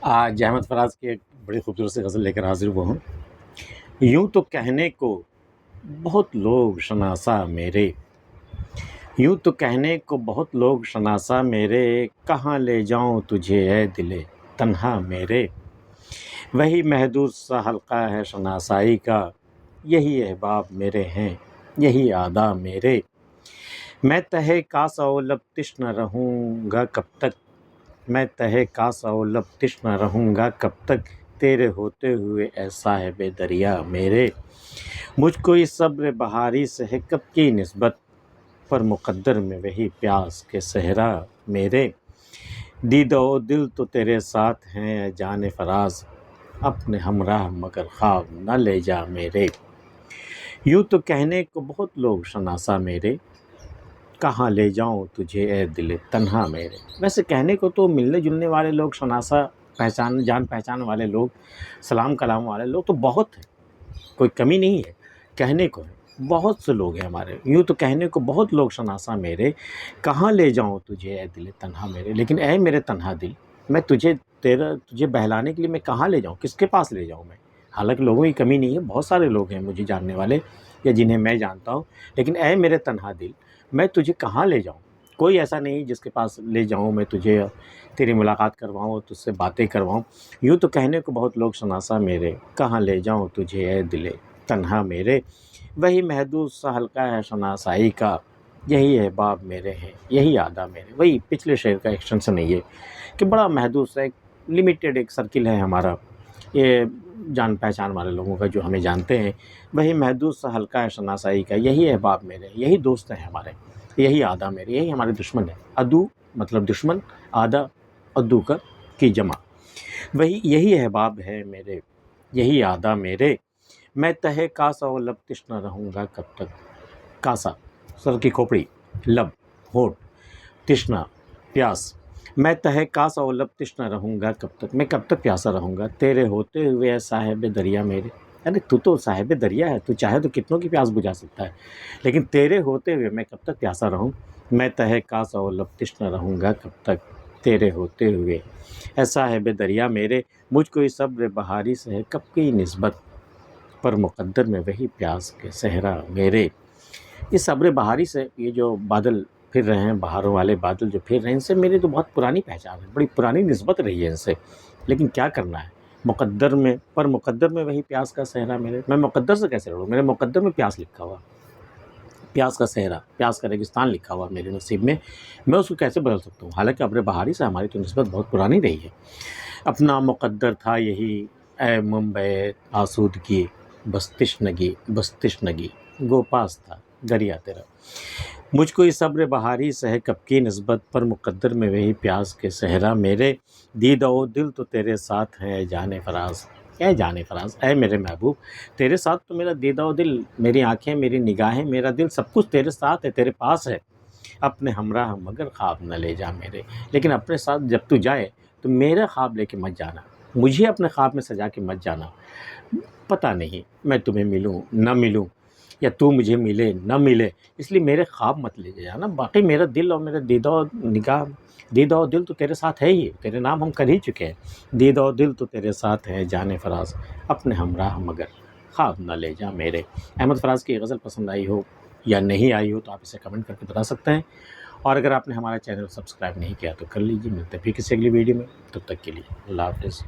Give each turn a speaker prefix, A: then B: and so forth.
A: آج احمد فراز کی ایک بڑی خوبصورت سی غزل لے کر حاضر ہوا ہوں۔ یوں تو کہنے کو بہت لوگ شناسا میرے، یوں تو کہنے کو بہت لوگ شناسا میرے، کہاں لے جاؤں تجھے اے دل تنہا میرے۔ وہی محدود سا حلقہ ہے شناسائی کا، یہی احباب میرے ہیں، یہی اعدا میرے۔ میں تہہ کاسہ و لب تشنہ رہوں گا کب تک، میں تہہ کاسہ و لب تشنہ رہوں گا کب تک، تیرے ہوتے ہوئے اے صاحب دریا میرے۔ مجھ کو اس صبر بہاری سے ہے کب کی نسبت، پر مقدر میں وہی پیاس کے صحرا میرے۔ دیدہ و دل تو تیرے ساتھ ہیں اے جان فراز، اپنے ہمراہ مگر خواب نہ لے جا میرے۔ یوں تو کہنے کو بہت لوگ شناسا میرے، کہاں لے جاؤں تجھے اے دل تنہا میرے۔ ویسے کہنے کو تو ملنے جلنے والے لوگ، شناسا پہچان جان پہچان والے لوگ، سلام کلام والے لوگ تو بہت ہیں، کوئی کمی نہیں ہے، کہنے کو ہے بہت سے لوگ ہیں ہمارے۔ یوں تو کہنے کو بہت لوگ شناسا میرے، کہاں لے جاؤں تجھے اے دل تنہا میرے۔ لیکن اے میرے تنہا دل، میں تجھے بہلانے کے لیے میں کہاں لے جاؤں، کس کے پاس لے جاؤں میں؟ حالانکہ لوگوں کی کمی نہیں ہے، بہت سارے لوگ ہیں مجھے جاننے والے یا جنہیں میں جانتا ہوں، لیکن اے میرے تنہا دل، میں تجھے کہاں لے جاؤں؟ کوئی ایسا نہیں جس کے پاس لے جاؤں میں تجھے، تیری ملاقات کرواؤں، تجھ سے باتیں کرواؤں۔ یوں تو کہنے کو بہت لوگ شناسا میرے، کہاں لے جاؤں تجھے اے دل تنہا میرے۔ وہی محدود سا حلقہ ہے شناسائی کا، یہی احباب میرے ہیں، یہی اعدا میرے۔ وہی پچھلے شعر کا ایکسٹینشن ہے یہ، کہ بڑا محدود سا ایک لمیٹیڈ ایک سرکل ہے ہمارا، یہ جان پہچان والے لوگوں کا جو ہمیں جانتے ہیں۔ وہی محدود سا حلقہ ہے شناسائی کا، یہی احباب میرے، یہی دوست ہیں ہمارے، یہی اعدا میرے، یہی ہمارے دشمن ہیں۔ عدو مطلب دشمن، اعدا عدو کی جمع۔ وہی یہی احباب ہے میرے، یہی اعدا میرے۔ میں تہہ کاسہ و لب تشنہ رہوں گا کب تک۔ کاسہ سر کی کھوپڑی، لب ہونٹ، تشنہ پیاس۔ میں تہہ کاسہ و لب تشنہ رہوں گا کب تک، میں کب تک پیاسا رہوں گا، تیرے ہوتے ہوئے اے صاحب دریا میرے۔ یعنی تو تو صاحب دریا ہے، تو چاہے تو کتنوں کی پیاس بجھا سکتا ہے، لیکن تیرے ہوتے ہوئے میں کب تک پیاسا رہوں۔ میں تہہ کاسہ و لب تشنہ رہوں گا کب تک، تیرے ہوتے ہوئے اے صاحب دریا میرے۔ مجھ کو اس صبر بہاری سے ہے کب کی نسبت، پر مقدر میں وہی پیاس کے صحرا میرے۔ اس صبر بہاری سے، یہ جو بادل پھر رہے ہیں، بہاروں والے بادل جو پھر رہے ہیں، ان سے میری تو بہت پرانی پہچان ہے، بڑی پرانی نسبت رہی ہے ان سے، لیکن کیا کرنا ہے، مقدر میں، پر مقدر میں وہی پیاس کا صحرا میرے۔ میں مقدر سے کیسے لڑوں، میرے مقدر میں پیاس لکھا ہوا، پیاس کا صحرا، پیاس کا ریگستان لکھا ہوا میرے نصیب میں اس کو کیسے بدل سکتا ہوں؟ حالانکہ ابر بہاری سے ہماری تو نسبت بہت پرانی رہی ہے۔ اپنا مقدر تھا یہی اے منبع آسودگی، بس تشنگی گو پاس تھا دریا تیرا۔ مجھ کو اس صبر بہاری سے ہے کب کی نسبت، پر مقدر میں وہی پیاس کے صحرا میرے۔ دیدہ و دل تو تیرے ساتھ ہیں اے جان فراز، اے جان فراز، اے میرے محبوب، تیرے ساتھ تو میرا دیدہ و دل، میری آنکھیں، میری نگاہیں، میرا دل، سب کچھ تیرے ساتھ ہے، تیرے پاس ہے۔ اپنے ہمراہ مگر خواب نہ لے جا میرے۔ لیکن اپنے ساتھ جب تو جائے تو میرا خواب لے کے مت جانا، مجھے اپنے خواب میں سجا کے مت جانا۔ پتہ نہیں میں تمہیں ملوں نہ ملوں، یا تو مجھے ملے نہ ملے، اس لیے میرے خواب مت لے جانا۔ باقی میرا دل اور میرا دیدہ و نگاہ، دیدہ و دل تو تیرے ساتھ ہے ہی، تیرے نام ہم کر ہی چکے ہیں۔ دیدہ و دل تو تیرے ساتھ ہے جان فراز، اپنے ہمراہ مگر خواب نہ لے جا میرے۔ احمد فراز کی غزل پسند آئی ہو یا نہیں آئی ہو تو آپ اسے کمنٹ کر کے بتا سکتے ہیں، اور اگر آپ نے ہمارا چینل سبسکرائب نہیں کیا تو کر لیجیے۔ ملتے ہیں پھر کسی اگلی ویڈیو میں، تب تک کے لیے اللہ حافظ۔